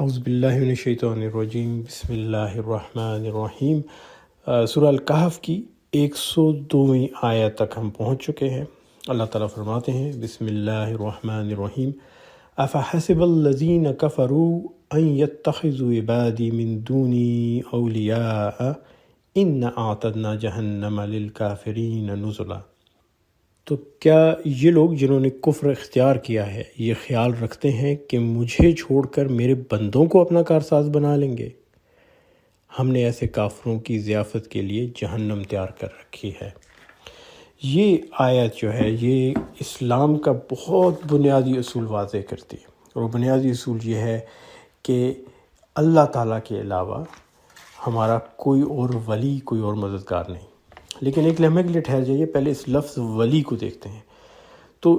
اعوذ باللہ من الشیطان الرجیم، بسم اللہ الرحمن الرحیم۔ سورہ الکہف کی 102ویں آیت تک ہم پہنچ چکے ہیں۔ اللہ تعالیٰ فرماتے ہیں بسم اللہ الرحمن الرحیم، افحسب الذین کفروا ان یتخذوا عبادی من دونی اولیاء ان اعتدنا جہنم للکافرین نزلا۔ تو کیا یہ لوگ جنہوں نے کفر اختیار کیا ہے یہ خیال رکھتے ہیں کہ مجھے چھوڑ کر میرے بندوں کو اپنا کارساز بنا لیں گے؟ ہم نے ایسے کافروں کی ضیافت کے لیے جہنم تیار کر رکھی ہے۔ یہ آیت جو ہے یہ اسلام کا بہت بنیادی اصول واضح کرتی ہے، اور وہ بنیادی اصول یہ ہے کہ اللہ تعالیٰ کے علاوہ ہمارا کوئی اور ولی، کوئی اور مددگار نہیں۔ لیکن ایک لمحے کے لیے ٹھہر جائیے، پہلے اس لفظ ولی کو دیکھتے ہیں۔ تو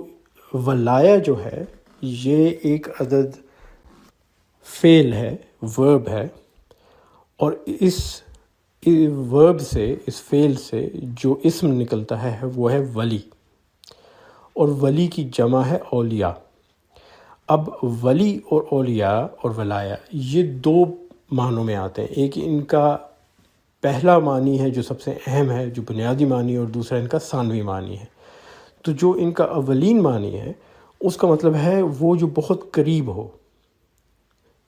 ولایا جو ہے یہ ایک عدد فعل ہے، ورب ہے، اور اس ورب سے، اس فعل سے جو اسم نکلتا ہے وہ ہے ولی، اور ولی کی جمع ہے اولیاء۔ اب ولی اور اولیاء اور ولایا یہ دو معنوں میں آتے ہیں۔ ایک ان کا پہلا معنی ہے جو سب سے اہم ہے، جو بنیادی معنی ہے، اور دوسرا ان کا ثانوی معنی ہے۔ تو جو ان کا اولین معنی ہے اس کا مطلب ہے وہ جو بہت قریب ہو،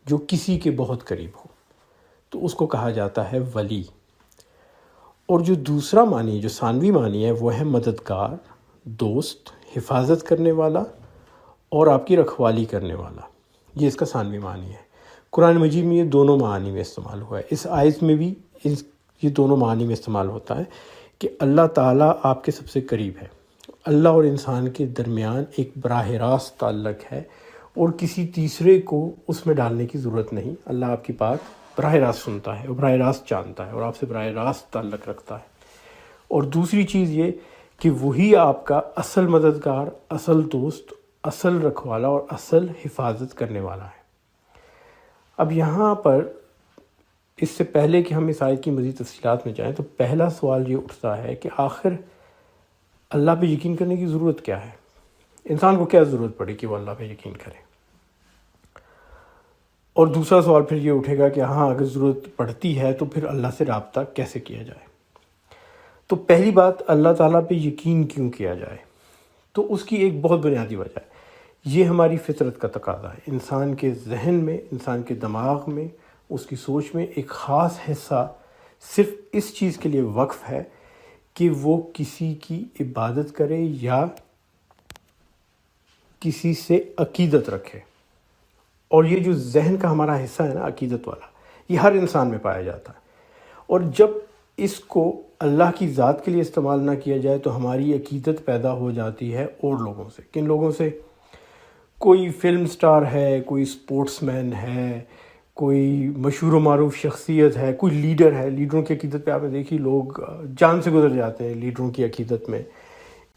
جو کسی کے بہت قریب ہو، تو اس کو کہا جاتا ہے ولی۔ اور جو دوسرا معنی، جو ثانوی معنی ہے، وہ ہے مددگار، دوست، حفاظت کرنے والا اور آپ کی رکھوالی کرنے والا۔ یہ اس کا ثانوی معنی ہے۔ قرآن مجید میں یہ دونوں معانی میں استعمال ہوا ہے۔ اس آیت میں بھی یہ دونوں معنی میں استعمال ہوتا ہے کہ اللہ تعالیٰ آپ کے سب سے قریب ہے۔ اللہ اور انسان کے درمیان ایک براہ راست تعلق ہے، اور کسی تیسرے کو اس میں ڈالنے کی ضرورت نہیں۔ اللہ آپ کی بات براہ راست سنتا ہے اور براہ راست جانتا ہے، اور آپ سے براہ راست تعلق رکھتا ہے۔ اور دوسری چیز یہ کہ وہی آپ کا اصل مددگار، اصل دوست، اصل رکھوالا اور اصل حفاظت کرنے والا ہے۔ اب یہاں پر اس سے پہلے کہ ہم اس آیت کی مزید تفصیلات میں جائیں تو پہلا سوال یہ اٹھتا ہے کہ آخر اللہ پہ یقین کرنے کی ضرورت کیا ہے؟ انسان کو کیا ضرورت پڑی کہ وہ اللہ پہ یقین کرے؟ اور دوسرا سوال پھر یہ اٹھے گا کہ ہاں اگر ضرورت پڑتی ہے تو پھر اللہ سے رابطہ کیسے کیا جائے؟ تو پہلی بات، اللہ تعالیٰ پہ یقین کیوں کیا جائے؟ تو اس کی ایک بہت بنیادی وجہ ہے، یہ ہماری فطرت کا تقاضا ہے۔ انسان کے ذہن میں، انسان کے دماغ میں، اس کی سوچ میں ایک خاص حصہ صرف اس چیز کے لیے وقف ہے کہ وہ کسی کی عبادت کرے یا کسی سے عقیدت رکھے۔ اور یہ جو ذہن کا ہمارا حصہ ہے نا، عقیدت والا، یہ ہر انسان میں پایا جاتا ہے۔ اور جب اس کو اللہ کی ذات کے لیے استعمال نہ کیا جائے تو ہماری عقیدت پیدا ہو جاتی ہے اور لوگوں سے۔ کن لوگوں سے؟ کوئی فلم سٹار ہے، کوئی سپورٹس مین ہے، کوئی مشہور و معروف شخصیت ہے، کوئی لیڈر ہے۔ لیڈروں کی عقیدت پہ آپ نے دیکھی لوگ جان سے گزر جاتے ہیں لیڈروں کی عقیدت میں۔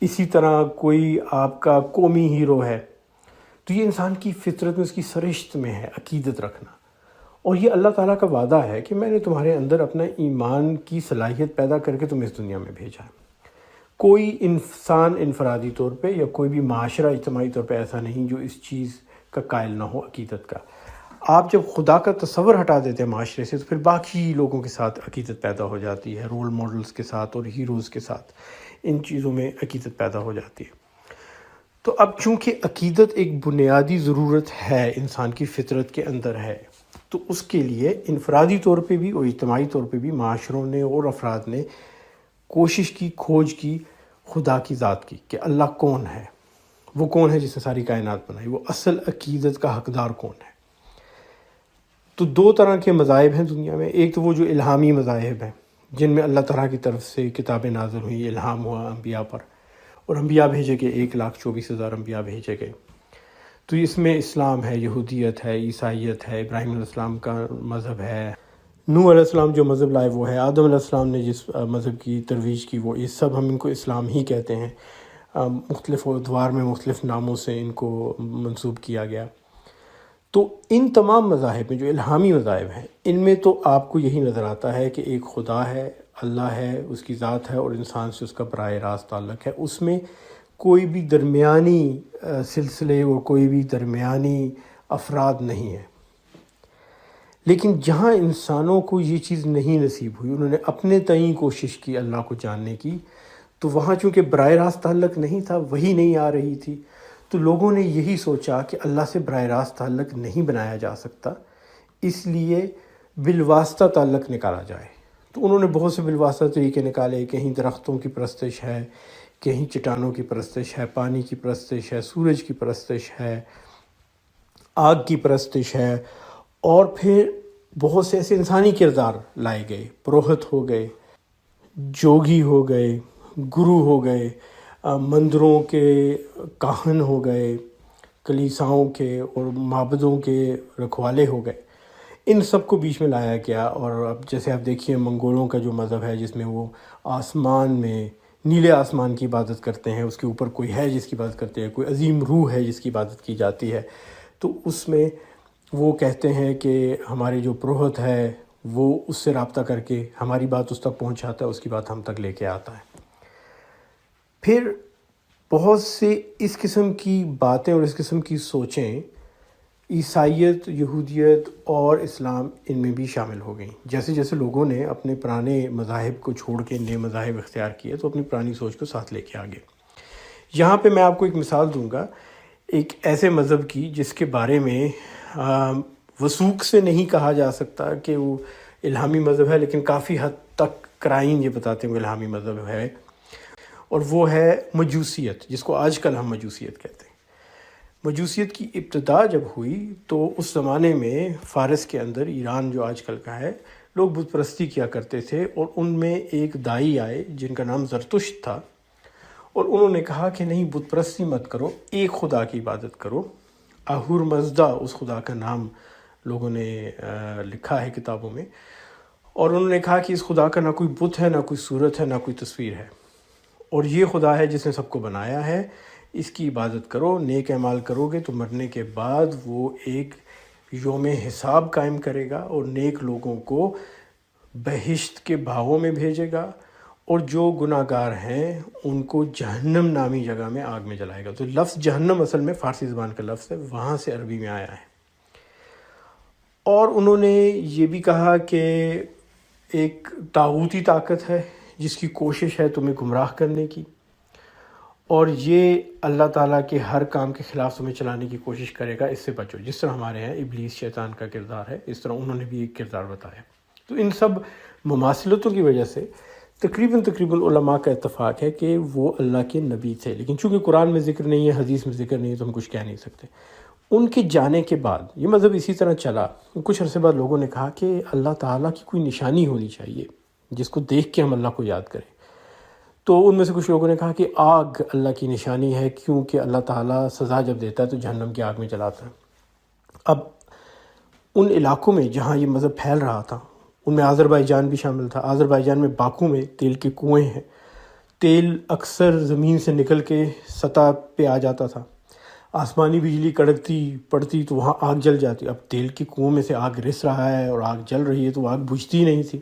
اسی طرح کوئی آپ کا قومی ہیرو ہے۔ تو یہ انسان کی فطرت میں، اس کی سرشت میں ہے عقیدت رکھنا۔ اور یہ اللہ تعالیٰ کا وعدہ ہے کہ میں نے تمہارے اندر اپنا ایمان کی صلاحیت پیدا کر کے تمہیں اس دنیا میں بھیجا ہے۔ کوئی انسان انفرادی طور پہ یا کوئی بھی معاشرہ اجتماعی طور پہ ایسا نہیں جو اس چیز کا قائل نہ ہو، عقیدت کا۔ آپ جب خدا کا تصور ہٹا دیتے ہیں معاشرے سے تو پھر باقی لوگوں کے ساتھ عقیدت پیدا ہو جاتی ہے، رول ماڈلز کے ساتھ اور ہیروز کے ساتھ، ان چیزوں میں عقیدت پیدا ہو جاتی ہے۔ تو اب چونکہ عقیدت ایک بنیادی ضرورت ہے، انسان کی فطرت کے اندر ہے، تو اس کے لیے انفرادی طور پہ بھی اور اجتماعی طور پہ بھی معاشروں نے اور افراد نے کوشش کی، کھوج کی خدا کی ذات کی کہ اللہ کون ہے، وہ کون ہے جس نے ساری کائنات بنائی، وہ اصل عقیدت کا حقدار کون ہے۔ تو دو طرح کے مذاہب ہیں دنیا میں۔ ایک تو وہ جو الہامی مذاہب ہیں جن میں اللہ تعالیٰ کی طرف سے کتابیں نازل ہوئی، الہام ہوا انبیاء پر، اور انبیاء بھیجے گئے، 1,24,000 انبیاء بھیجے گئے۔ تو اس میں اسلام ہے، یہودیت ہے، عیسائیت ہے، ابراہیم علیہ السلام کا مذہب ہے، نوح علیہ السلام جو مذہب لائے وہ ہے، آدم علیہ السلام نے جس مذہب کی ترویج کی وہ، یہ سب ہم ان کو اسلام ہی کہتے ہیں۔ مختلف ادوار میں مختلف ناموں سے ان کو منسوب کیا گیا۔ تو ان تمام مذاہب میں جو الہامی مذاہب ہیں ان میں تو آپ کو یہی نظر آتا ہے کہ ایک خدا ہے، اللہ ہے، اس کی ذات ہے، اور انسان سے اس کا براہ راست تعلق ہے۔ اس میں کوئی بھی درمیانی سلسلے اور کوئی بھی درمیانی افراد نہیں ہے۔ لیکن جہاں انسانوں کو یہ چیز نہیں نصیب ہوئی، انہوں نے اپنے تئیں کوشش کی اللہ کو جاننے کی، تو وہاں چونکہ براہ راست تعلق نہیں تھا، وہی نہیں آ رہی تھی، تو لوگوں نے یہی سوچا کہ اللہ سے براہ راست تعلق نہیں بنایا جا سکتا، اس لیے بالواسطہ تعلق نکالا جائے۔ تو انہوں نے بہت سے بالواسطہ طریقے نکالے، کہیں درختوں کی پرستش ہے، کہیں چٹانوں کی پرستش ہے، پانی کی پرستش ہے، سورج کی پرستش ہے، آگ کی پرستش ہے، اور پھر بہت سے ایسے انسانی کردار لائے گئے، پروہت ہو گئے، جوگی ہو گئے، گرو ہو گئے، مندروں کے کاہن ہو گئے، کلیساؤں کے اور معبدوں کے رکھوالے ہو گئے، ان سب کو بیچ میں لایا گیا۔ اور اب جیسے آپ دیکھیے منگولوں کا جو مذہب ہے، جس میں وہ آسمان میں نیلے آسمان کی عبادت کرتے ہیں، اس کے اوپر کوئی ہے جس کی عبادت کرتے ہیں، کوئی عظیم روح ہے جس کی عبادت کی جاتی ہے، تو اس میں وہ کہتے ہیں کہ ہمارے جو پروہت ہے وہ اس سے رابطہ کر کے ہماری بات اس تک پہنچاتا ہے، اس کی بات ہم تک لے کے آتا ہے۔ پھر بہت سے اس قسم کی باتیں اور اس قسم کی سوچیں عیسائیت، یہودیت اور اسلام ان میں بھی شامل ہو گئیں۔ جیسے جیسے لوگوں نے اپنے پرانے مذاہب کو چھوڑ کے نئے مذاہب اختیار کیے، تو اپنی پرانی سوچ کو ساتھ لے کے آگے۔ یہاں پہ میں آپ کو ایک مثال دوں گا ایک ایسے مذہب کی جس کے بارے میں وثوق سے نہیں کہا جا سکتا کہ وہ الہامی مذہب ہے، لیکن کافی حد تک قرائن یہ بتاتے ہیں وہ الہامی مذہب ہے، اور وہ ہے مجوسیت، جس کو آج کل ہم مجوسیت کہتے ہیں۔ مجوسیت کی ابتدا جب ہوئی تو اس زمانے میں فارس کے اندر، ایران جو آج کل کا ہے، لوگ بت پرستی کیا کرتے تھے، اور ان میں ایک دائی آئے جن کا نام زرتشت تھا، اور انہوں نے کہا کہ نہیں، بت پرستی مت کرو، ایک خدا کی عبادت کرو۔ اہور مزدا اس خدا کا نام لوگوں نے لکھا ہے کتابوں میں، اور انہوں نے کہا کہ اس خدا کا نہ کوئی بت ہے، نہ کوئی صورت ہے، نہ کوئی تصویر ہے، اور یہ خدا ہے جس نے سب کو بنایا ہے، اس کی عبادت کرو، نیک اعمال کرو گے تو مرنے کے بعد وہ ایک یوم حساب قائم کرے گا، اور نیک لوگوں کو بہشت کے باغوں میں بھیجے گا، اور جو گناہ گار ہیں ان کو جہنم نامی جگہ میں آگ میں جلائے گا۔ تو لفظ جہنم اصل میں فارسی زبان کا لفظ ہے، وہاں سے عربی میں آیا ہے۔ اور انہوں نے یہ بھی کہا کہ ایک طاغوتی طاقت ہے جس کی کوشش ہے تمہیں گمراہ کرنے کی، اور یہ اللہ تعالیٰ کے ہر کام کے خلاف تمہیں چلانے کی کوشش کرے گا، اس سے بچو۔ جس طرح ہمارے ہیں ابلیس شیطان کا کردار ہے، اس طرح انہوں نے بھی ایک کردار بتایا۔ تو ان سب مماثلتوں کی وجہ سے تقریباً علماء کا اتفاق ہے کہ وہ اللہ کے نبی تھے، لیکن چونکہ قرآن میں ذکر نہیں ہے، حدیث میں ذکر نہیں ہے، تو ہم کچھ کہہ نہیں سکتے۔ ان کے جانے کے بعد یہ مذہب اسی طرح چلا۔ کچھ عرصے بعد لوگوں نے کہا کہ اللہ تعالیٰ کی کوئی نشانی ہونی چاہیے جس کو دیکھ کے ہم اللہ کو یاد کریں۔ تو ان میں سے کچھ لوگوں نے کہا کہ آگ اللہ کی نشانی ہے، کیونکہ اللہ تعالیٰ سزا جب دیتا ہے تو جہنم کی آگ میں جلاتا ہے۔ اب ان علاقوں میں جہاں یہ مذہب پھیل رہا تھا، ان میں آذربائیجان بھی شامل تھا۔ آذربائیجان میں باکو میں تیل کے کنویں ہیں، تیل اکثر زمین سے نکل کے سطح پہ آ جاتا تھا، آسمانی بجلی کڑکتی پڑتی تو وہاں آگ جل جاتی۔ اب تیل کے کنویں میں سے آگ رس رہا ہے اور آگ جل رہی ہے، تو آگ بجھتی نہیں تھی،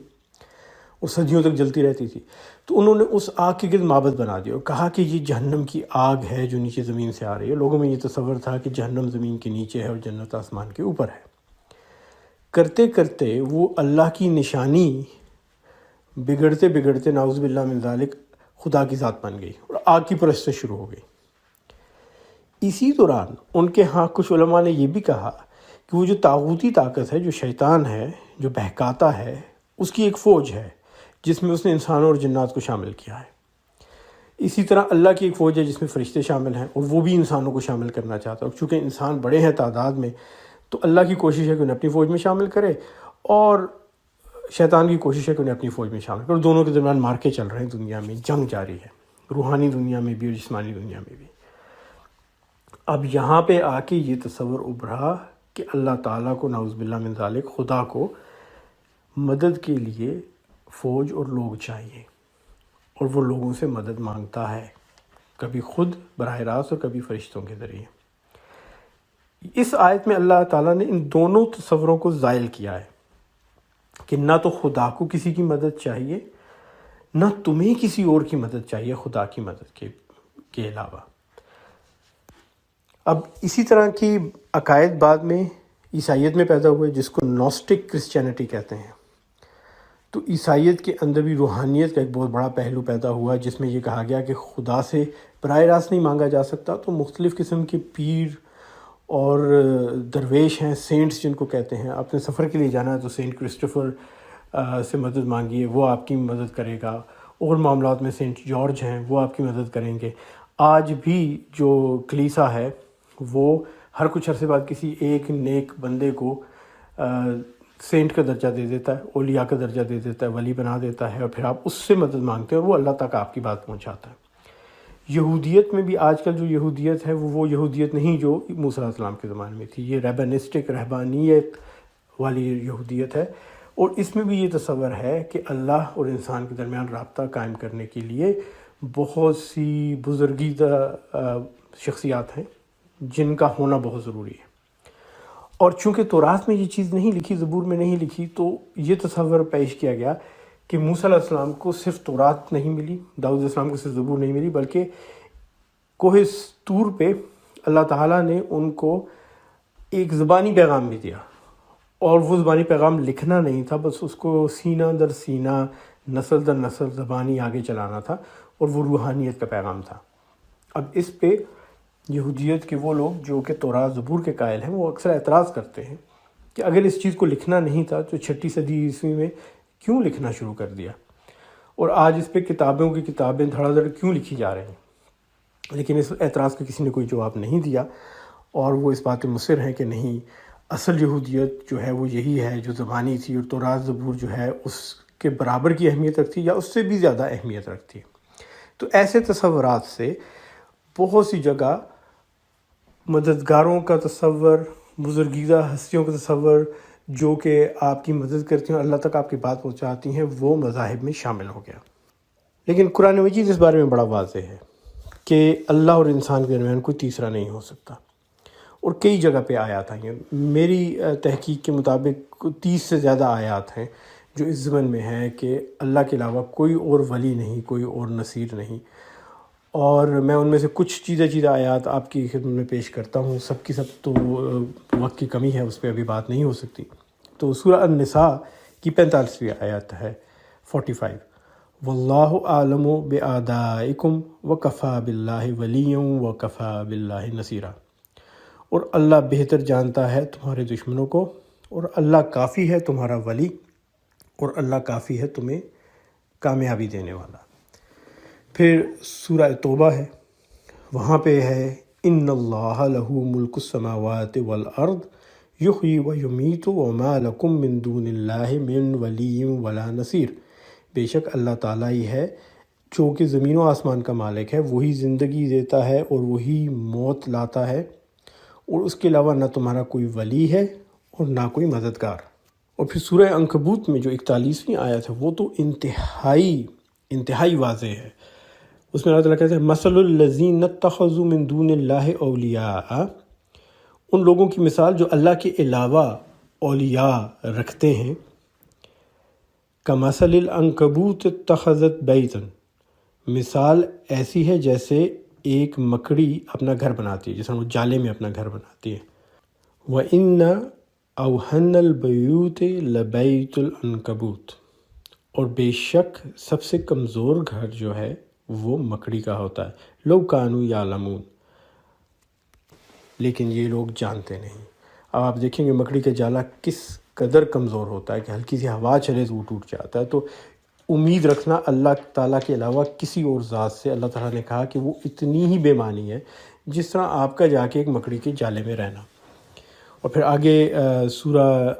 وہ صدیوں تک جلتی رہتی تھی۔ تو انہوں نے اس آگ کے گرد معبد بنا دیا اور کہا کہ یہ جہنم کی آگ ہے جو نیچے زمین سے آ رہی ہے۔ لوگوں میں یہ تصور تھا کہ جہنم زمین کے نیچے ہے اور جنت آسمان کے اوپر ہے۔ کرتے کرتے وہ اللہ کی نشانی بگڑتے بگڑتے نعوذ باللہ من ذالک خدا کی ذات بن گئی اور آگ کی پرستش شروع ہو گئی۔ اسی دوران ان کے ہاں کچھ علماء نے یہ بھی کہا کہ وہ جو طاغوتی طاقت ہے، جو شیطان ہے، جو بہکاتا ہے، اس کی ایک فوج ہے جس میں اس نے انسانوں اور جنات کو شامل کیا ہے۔ اسی طرح اللہ کی ایک فوج ہے جس میں فرشتے شامل ہیں، اور وہ بھی انسانوں کو شامل کرنا چاہتا ہے، اور چونکہ انسان بڑے ہیں تعداد میں، تو اللہ کی کوشش ہے کہ انہیں اپنی فوج میں شامل کرے، اور شیطان کی کوشش ہے کہ انہیں اپنی فوج میں شامل کرے، اور دونوں کے درمیان مارکے چل رہے ہیں، دنیا میں جنگ جاری ہے، روحانی دنیا میں بھی اور جسمانی دنیا میں بھی۔ اب یہاں پہ آ کے یہ تصور ابھرا کہ اللہ تعالیٰ کو نعوذ باللہ من ذالک، خدا کو مدد کے لیے فوج اور لوگ چاہیے، اور وہ لوگوں سے مدد مانگتا ہے، کبھی خود براہ راست اور کبھی فرشتوں کے ذریعے۔ اس آیت میں اللہ تعالیٰ نے ان دونوں تصوروں کو زائل کیا ہے کہ نہ تو خدا کو کسی کی مدد چاہیے، نہ تمہیں کسی اور کی مدد چاہیے خدا کی مدد کے علاوہ۔ اب اسی طرح کی عقائد بعد میں عیسائیت میں پیدا ہوئے، جس کو نوسٹک کرسچینٹی کہتے ہیں۔ تو عیسائیت کے اندر بھی روحانیت کا ایک بہت بڑا پہلو پیدا ہوا، جس میں یہ کہا گیا کہ خدا سے براہ راست نہیں مانگا جا سکتا، تو مختلف قسم کے پیر اور درویش ہیں، سینٹس جن کو کہتے ہیں۔ اپنے سفر کے لیے جانا ہے تو سینٹ کرسٹوفر سے مدد مانگیے، وہ آپ کی مدد کرے گا۔ اور معاملات میں سینٹ جارج ہیں، وہ آپ کی مدد کریں گے۔ آج بھی جو کلیسا ہے وہ ہر کچھ عرصے بعد کسی ایک نیک بندے کو سینٹ کا درجہ دے دیتا ہے، اولیاء کا درجہ دے دیتا ہے، ولی بنا دیتا ہے، اور پھر آپ اس سے مدد مانگتے ہیں اور وہ اللہ تک آپ کی بات پہنچاتا ہے۔ یہودیت میں بھی آج کل جو یہودیت ہے وہ یہودیت نہیں جو موسیٰ علیہ السلام کے زمانے میں تھی، یہ ریبنسٹک رہبانیت والی یہودیت ہے، اور اس میں بھی یہ تصور ہے کہ اللہ اور انسان کے درمیان رابطہ قائم کرنے کے لیے بہت سی بزرگیدہ شخصیات ہیں جن کا ہونا بہت ضروری ہے۔ اور چونکہ تورات میں یہ چیز نہیں لکھی، زبور میں نہیں لکھی، تو یہ تصور پیش کیا گیا کہ موسیٰ علیہ السلام کو صرف تورات نہیں ملی، داؤد علیہ السلام کو صرف زبور نہیں ملی، بلکہ کوہ طور پہ اللہ تعالیٰ نے ان کو ایک زبانی پیغام بھی دیا، اور وہ زبانی پیغام لکھنا نہیں تھا، بس اس کو سینہ در سینہ، نسل در نسل زبانی آگے چلانا تھا، اور وہ روحانیت کا پیغام تھا۔ اب اس پہ یہودیت کے وہ لوگ جو کہ تورات زبور کے قائل ہیں، وہ اکثر اعتراض کرتے ہیں کہ اگر اس چیز کو لکھنا نہیں تھا تو 6 صدی عیسوی میں کیوں لکھنا شروع کر دیا، اور آج اس پہ کتابوں کی کتابیں دھڑا دھڑ کیوں لکھی جا رہی ہیں۔ لیکن اس اعتراض کا کسی نے کوئی جواب نہیں دیا، اور وہ اس بات پہ مصر ہیں کہ نہیں، اصل یہودیت جو ہے وہ یہی ہے جو زبانی تھی، اور تورات زبور جو ہے اس کے برابر کی اہمیت رکھتی یا اس سے بھی زیادہ اہمیت رکھتی ہے۔ تو ایسے تصورات سے بہت سی جگہ مددگاروں کا تصور، بزرگیدہ ہستیوں کا تصور جو کہ آپ کی مدد کرتی ہیں، اللہ تک آپ کی بات پہنچاتی ہیں، وہ مذاہب میں شامل ہو گیا۔ لیکن قرآن مجید اس بارے میں بڑا واضح ہے کہ اللہ اور انسان کے درمیان کوئی تیسرا نہیں ہو سکتا، اور کئی جگہ پہ آیات آئی ہیں۔ میری تحقیق کے مطابق 30 سے زیادہ آیات ہیں جو اس ضمن میں ہیں کہ اللہ کے علاوہ کوئی اور ولی نہیں، کوئی اور نصیر نہیں، اور میں ان میں سے کچھ چیزیں آیات آپ کی خدمت میں پیش کرتا ہوں۔ سب کی سب تو وقت کی کمی ہے، اس پہ ابھی بات نہیں ہو سکتی۔ تو سورہ النساء کی 45ویں آیت ہے 45، واللہ اعلم بأعدائکم وکفی باللہ ولیا وکفی باللہ نصیرا، اور اللہ بہتر جانتا ہے تمہارے دشمنوں کو، اور اللہ کافی ہے تمہارا ولی، اور اللہ کافی ہے تمہیں کامیابی دینے والا۔ پھر سورہ توبہ ہے، وہاں پہ ہے ان اللہ لہ ملک السماوات والارض یحیی ویمیت وما لکم من دون اللہ من ولی ولا نصیر، بے شک اللہ تعالیٰ ہی ہے جو کہ زمین و آسمان کا مالک ہے، وہی زندگی دیتا ہے اور وہی موت لاتا ہے، اور اس کے علاوہ نہ تمہارا کوئی ولی ہے اور نہ کوئی مددگار۔ اور پھر سورہ عنکبوت میں جو 41ویں آیت ہے وہ تو انتہائی واضح ہے۔ اس میں اللہ تعالیٰ کہتے ہیں مثل الذین اتخذوا من دون اللہ اولیاء، ان لوگوں کی مثال جو اللہ کے علاوہ اولیاء رکھتے ہیں، کمثل العنکبوت اتخذت بیتا، مثال ایسی ہے جیسے ایک مکڑی اپنا گھر بناتی ہے، جیسے وہ جالے میں اپنا گھر بناتی ہے۔ وَإِنَّ أَوْهَنَّ الْبَيُوتِ لَبَيْتُ الْعَنْكَبُوتِ، اور بے شک سب سے کمزور گھر جو ہے وہ مکڑی کا ہوتا ہے، لَوْ كَانُوا يَعْلَمُونَ، لیکن یہ لوگ جانتے نہیں۔ اب آپ دیکھیں گے مکڑی کا جالا کس قدر کمزور ہوتا ہے کہ ہلکی سی ہوا چلے تو وہ ٹوٹ جاتا ہے۔ تو امید رکھنا اللہ تعالیٰ کے علاوہ کسی اور ذات سے، اللہ تعالیٰ نے کہا کہ وہ اتنی ہی بے معنی ہے جس طرح آپ کا جا کے ایک مکڑی کے جالے میں رہنا۔ اور پھر آگے سورہ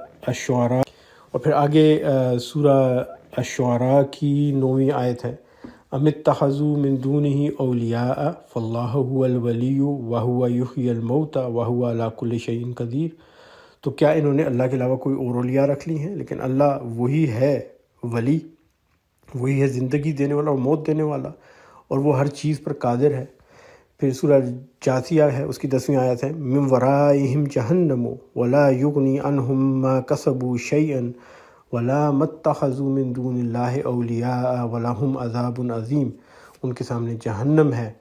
الشعراء کی 9ویں آیت ہے، ام اتخذوا من دونه اولیاء فاللہ هو الولی وهو یحیی الموتى وهو علی کل شیء قدیر، تو کیا انہوں نے اللہ کے علاوہ کوئی اور اولیاء رکھ لی ہیں؟ لیکن اللہ وہی ہے ولی، وہی ہے زندگی دینے والا اور موت دینے والا، اور وہ ہر چیز پر قادر ہے۔ پھر سورہ جاثیہ ہے، اس کی 10ویں آیت ہے، من ورائہم جہنم ولا یغنی عنہم ما کسبوا شیئا ولا متخذوا من دون اللہ اولیاء ولہم عذاب عظیم، ان کے سامنے جہنم ہے،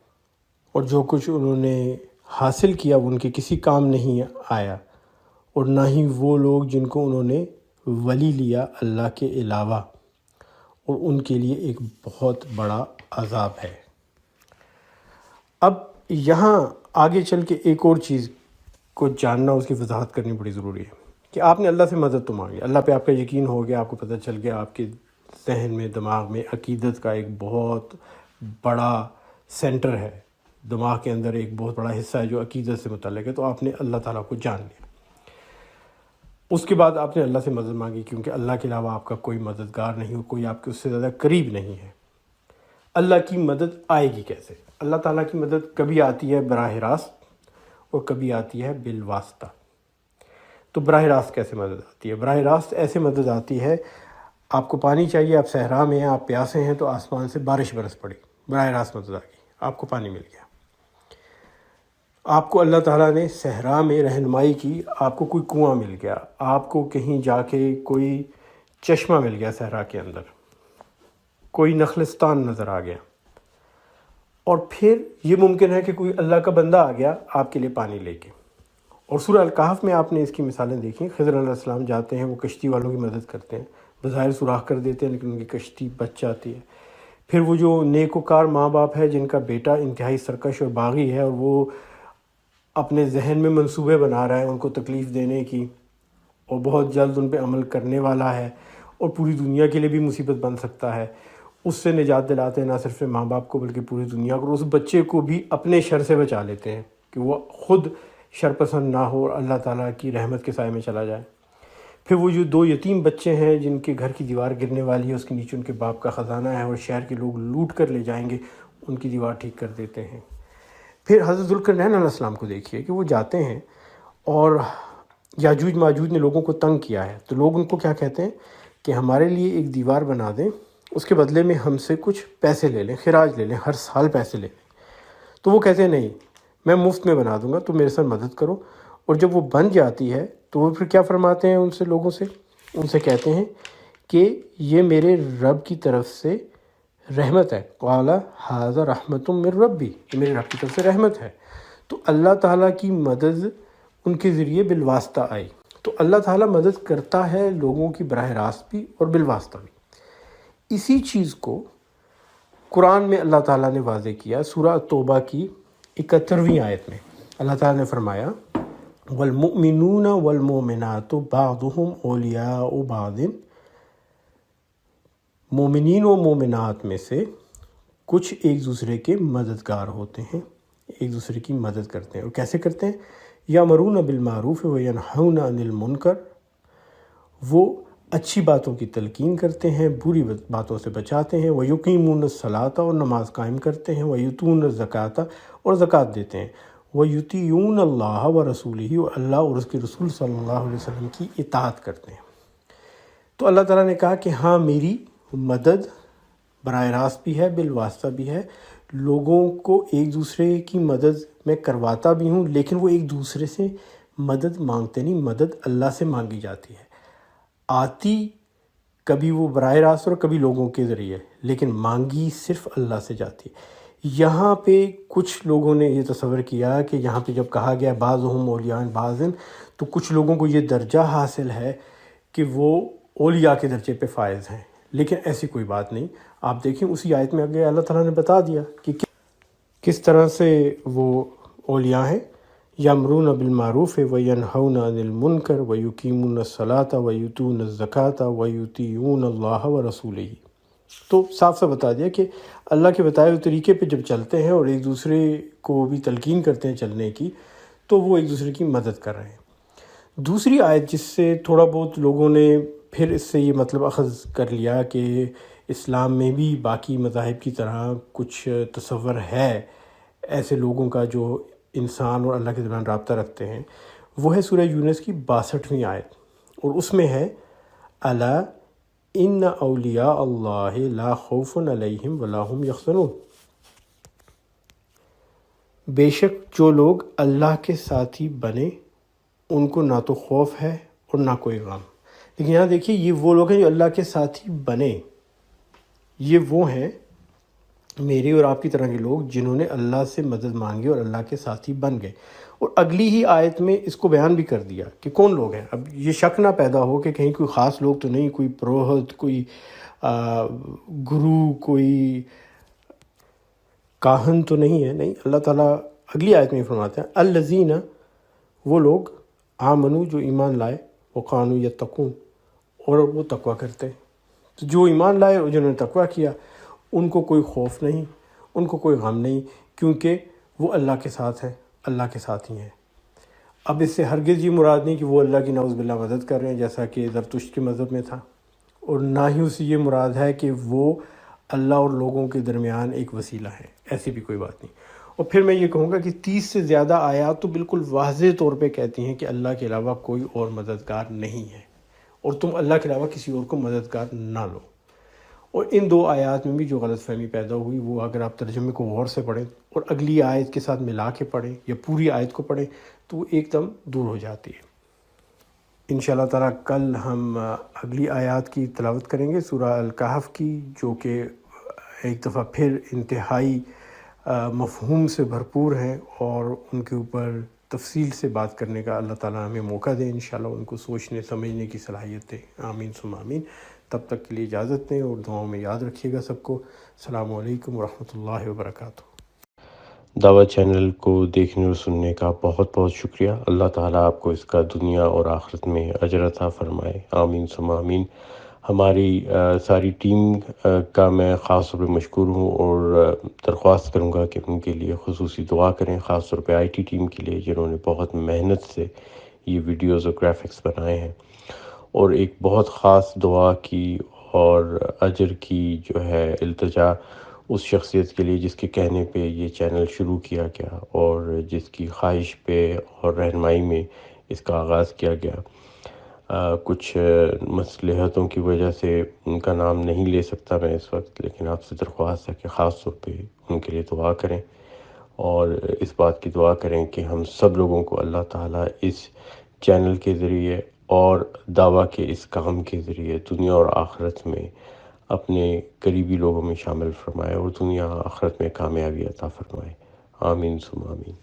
اور جو کچھ انہوں نے حاصل کیا وہ ان کے کسی کام نہیں آیا، اور نہ ہی وہ لوگ جن کو انہوں نے ولی لیا اللہ کے علاوہ، اور ان کے لیے ایک بہت بڑا عذاب ہے۔ اب یہاں آگے چل کے ایک اور چیز کو جاننا، اس کی وضاحت کرنی بڑی ضروری ہے کہ آپ نے اللہ سے مدد تو مانگی، اللہ پہ آپ کا یقین ہو گیا، آپ کو پتہ چل گیا آپ کے ذہن میں، دماغ میں عقیدت کا ایک بہت بڑا سینٹر ہے، دماغ کے اندر ایک بہت بڑا حصہ ہے جو عقیدت سے متعلق ہے، تو آپ نے اللہ تعالیٰ کو جان لیا۔ اس کے بعد آپ نے اللہ سے مدد مانگی، کیونکہ اللہ کے علاوہ آپ کا کوئی مددگار نہیں ہو، کوئی آپ کے اس سے زیادہ قریب نہیں ہے۔ اللہ کی مدد آئے گی کیسے؟ اللہ تعالیٰ کی مدد کبھی آتی ہے براہ راست اور کبھی آتی ہے بالواسطہ۔ تو براہ راست کیسے مدد آتی ہے؟ براہ راست ایسے مدد آتی ہے، آپ کو پانی چاہیے، آپ صحرا میں ہیں، آپ پیاسے ہیں، تو آسمان سے بارش برس پڑی، براہ راست مدد آ گئی، آپ کو پانی مل گیا۔ آپ کو اللہ تعالیٰ نے صحرا میں رہنمائی کی، آپ کو کوئی کنواں مل گیا، آپ کو کہیں جا کے کوئی چشمہ مل گیا صحرا کے اندر، کوئی نخلستان نظر آ گیا، اور پھر یہ ممکن ہے کہ کوئی اللہ کا بندہ آ گیا آپ کے لیے پانی لے کے۔ اور سورہ الکہف میں آپ نے اس کی مثالیں دیکھیں، خضر علیہ السلام جاتے ہیں، وہ کشتی والوں کی مدد کرتے ہیں، بظاہر سوراخ کر دیتے ہیں لیکن ان کی کشتی بچ جاتی ہے۔ پھر وہ جو نیکوکار ماں باپ ہے جن کا بیٹا انتہائی سرکش اور باغی ہے، اور وہ اپنے ذہن میں منصوبے بنا رہا ہے ان کو تکلیف دینے کی، اور بہت جلد ان پہ عمل کرنے والا ہے، اور پوری دنیا کے لیے بھی مصیبت بن سکتا ہے، اس سے نجات دلاتے ہیں نہ صرف ماں باپ کو بلکہ پوری دنیا کو، اور اس بچے کو بھی اپنے شر سے بچا لیتے ہیں کہ وہ خود شر پسند نہ ہو اور اللہ تعالیٰ کی رحمت کے سائے میں چلا جائے۔ پھر وہ جو 2 یتیم بچے ہیں جن کے گھر کی دیوار گرنے والی ہے، اس کے نیچے ان کے باپ کا خزانہ ہے اور شہر کے لوگ لوٹ کر لے جائیں گے، ان کی دیوار ٹھیک کر دیتے ہیں۔ پھر حضرت ذوالقرنین علیہ السلام کو دیکھیے کہ وہ جاتے ہیں اور یاجوج ماجوج نے لوگوں کو تنگ کیا ہے، تو لوگ ان کو کیا کہتے ہیں کہ ہمارے لیے ایک دیوار بنا دیں، اس کے بدلے میں ہم سے کچھ پیسے لے لیں، خراج لے لیں، ہر سال پیسے لے لیں۔ تو وہ کہتے ہیں نہیں، میں مفت میں بنا دوں گا، تم میرے ساتھ مدد کرو۔ اور جب وہ بن جاتی ہے تو وہ پھر کیا فرماتے ہیں لوگوں سے، ان سے کہتے ہیں کہ یہ میرے رب کی طرف سے رحمت ہے، قال ھذا رحمت من ربی، یہ میرے رب کی طرف سے رحمت ہے۔ تو اللہ تعالیٰ کی مدد ان کے ذریعے بالواسطہ آئی۔ تو اللہ تعالیٰ مدد کرتا ہے لوگوں کی براہ راست بھی اور بالواسطہ بھی۔ اسی چیز کو قرآن میں اللہ تعالیٰ نے واضح کیا، سورہ توبہ کی 71ویں آیت میں اللہ تعالیٰ نے فرمایا والمؤمنون والمؤمنات بعضهم اولیاء بعض، مومنین و مومنات میں سے کچھ ایک دوسرے کے مددگار ہوتے ہیں، ایک دوسرے کی مدد کرتے ہیں۔ اور کیسے کرتے ہیں؟ یامرون بالمعروف وینہون عن المنکر، وہ اچھی باتوں کی تلقین کرتے ہیں، بری باتوں سے بچاتے ہیں، ویقیمون الصلاۃ، اور نماز قائم کرتے ہیں، ویؤتون الزکوٰۃ، اور زکوٰۃ دیتے ہیں، ویطیعون اللہ ورسولہ، اور اللہ اور اس کے رسول صلی اللہ علیہ وسلم کی اطاعت کرتے ہیں۔ تو اللہ تعالیٰ نے کہا کہ ہاں میری مدد براہ راست بھی ہے، بالواسطہ بھی ہے، لوگوں کو ایک دوسرے کی مدد میں کرواتا بھی ہوں، لیکن وہ ایک دوسرے سے مدد مانگتے نہیں، مدد اللہ سے مانگی جاتی ہے، آتی کبھی وہ براہ راست اور کبھی لوگوں کے ذریعے، لیکن مانگی صرف اللہ سے جاتی ہے۔ یہاں پہ کچھ لوگوں نے یہ تصور کیا کہ یہاں پہ جب کہا گیا بعضهم اولیاء بعض، تو کچھ لوگوں کو یہ درجہ حاصل ہے کہ وہ اولیاء کے درجے پہ فائز ہیں، لیکن ایسی کوئی بات نہیں۔ آپ دیکھیں اسی آیت میں آگے اللہ تعالیٰ نے بتا دیا کہ کس طرح سے وہ اولیاء ہیں، یامرون بالمعروف وینہون عن المنکر ویقیمون الصلاۃ ویؤتون الزکوٰۃ ویطیعون اللہ ورسولہ۔ تو صاف صاف بتا دیا کہ اللہ کے بتائے ہوئے طریقے پہ جب چلتے ہیں اور ایک دوسرے کو بھی تلقین کرتے ہیں چلنے کی، تو وہ ایک دوسرے کی مدد کر رہے ہیں۔ دوسری آیت جس سے تھوڑا بہت لوگوں نے پھر اس سے یہ مطلب اخذ کر لیا کہ اسلام میں بھی باقی مذاہب کی طرح کچھ تصور ہے ایسے لوگوں کا جو انسان اور اللہ کے درمیان رابطہ رکھتے ہیں، وہ ہے سورہ یونس کی 62ویں آیت، اور اس میں ہے الا ان اولیاء اللہ لا خوف علیہم ولا هم یحزنون، بے شک جو لوگ اللہ کے ساتھی بنے ان کو نہ تو خوف ہے اور نہ کوئی غم۔ لیکن یہاں دیکھیے یہ وہ لوگ ہیں جو اللہ کے ساتھی بنے، یہ وہ ہیں میرے اور آپ کی طرح کے لوگ جنہوں نے اللہ سے مدد مانگی اور اللہ کے ساتھی بن گئے۔ اور اگلی ہی آیت میں اس کو بیان بھی کر دیا کہ کون لوگ ہیں۔ اب یہ شک نہ پیدا ہو کہ کہیں کوئی خاص لوگ تو نہیں، کوئی پروہت، کوئی گرو، کوئی کاہن تو نہیں ہے، نہیں۔ اللہ تعالیٰ اگلی آیت میں فرماتے ہیں الذین، وہ لوگ آمنو جو ایمان لائے، وقانو یتقون، اور وہ تقوی کرتے ہیں۔ تو جو ایمان لائے اور جنہوں نے تقوی کیا ان کو کوئی خوف نہیں، ان کو کوئی غم نہیں، کیونکہ وہ اللہ کے ساتھ ہیں، اللہ کے ساتھ ہی ہیں۔ اب اس سے ہرگز یہ مراد نہیں کہ وہ اللہ کی نعوذ باللہ مدد کر رہے ہیں جیسا کہ زرتشت کے مذہب میں تھا، اور نہ ہی اس سے یہ مراد ہے کہ وہ اللہ اور لوگوں کے درمیان ایک وسیلہ ہے، ایسی بھی کوئی بات نہیں۔ اور پھر میں یہ کہوں گا کہ 30 سے زیادہ آیات تو بالکل واضح طور پہ کہتی ہیں کہ اللہ کے علاوہ کوئی اور مددگار نہیں ہے، اور تم اللہ کے علاوہ کسی اور کو مددگار نہ لو۔ اور ان دو آیات میں بھی جو غلط فہمی پیدا ہوئی وہ اگر آپ ترجمے کو غور سے پڑھیں اور اگلی آیت کے ساتھ ملا کے پڑھیں یا پوری آیت کو پڑھیں تو وہ ایک دم دور ہو جاتی ہے۔ انشاءاللہ تعالیٰ کل ہم اگلی آیات کی تلاوت کریں گے سورہ الکہف کی، جو کہ ایک دفعہ پھر انتہائی مفہوم سے بھرپور ہیں، اور ان کے اوپر تفصیل سے بات کرنے کا اللہ تعالیٰ ہمیں موقع دے، انشاءاللہ ان کو سوچنے سمجھنے کی صلاحیت دے، آمین ثم آمین۔ تب تک کے لیے اجازت دیں اور دعاؤں میں یاد رکھیے گا سب کو۔ السلام علیکم ورحمۃ اللہ وبرکاتہ۔ دعوت چینل کو دیکھنے اور سننے کا بہت بہت شکریہ۔ اللہ تعالیٰ آپ کو اس کا دنیا اور آخرت میں اجر عطا فرمائے، آمین ثم آمین۔ ہماری ساری ٹیم کا میں خاص طور پہ مشکور ہوں، اور درخواست کروں گا کہ ان کے لیے خصوصی دعا کریں، خاص طور پہ آئی ٹی ٹیم کے لیے جنہوں نے بہت محنت سے یہ ویڈیوز اور گرافکس بنائے ہیں، اور ایک بہت خاص دعا کی اور اجر کی جو ہے التجا اس شخصیت کے لیے جس کے کہنے پہ یہ چینل شروع کیا گیا اور جس کی خواہش پہ اور رہنمائی میں اس کا آغاز کیا گیا۔ کچھ مصلحتوں کی وجہ سے ان کا نام نہیں لے سکتا میں اس وقت، لیکن آپ سے درخواست ہے کہ خاص طور پہ ان کے لیے دعا کریں، اور اس بات کی دعا کریں کہ ہم سب لوگوں کو اللہ تعالیٰ اس چینل کے ذریعے اور دعویٰ کے اس کام کے ذریعے دنیا اور آخرت میں اپنے قریبی لوگوں میں شامل فرمائے، اور دنیا آخرت میں کامیابی عطا فرمائے، آمین ثم آمین۔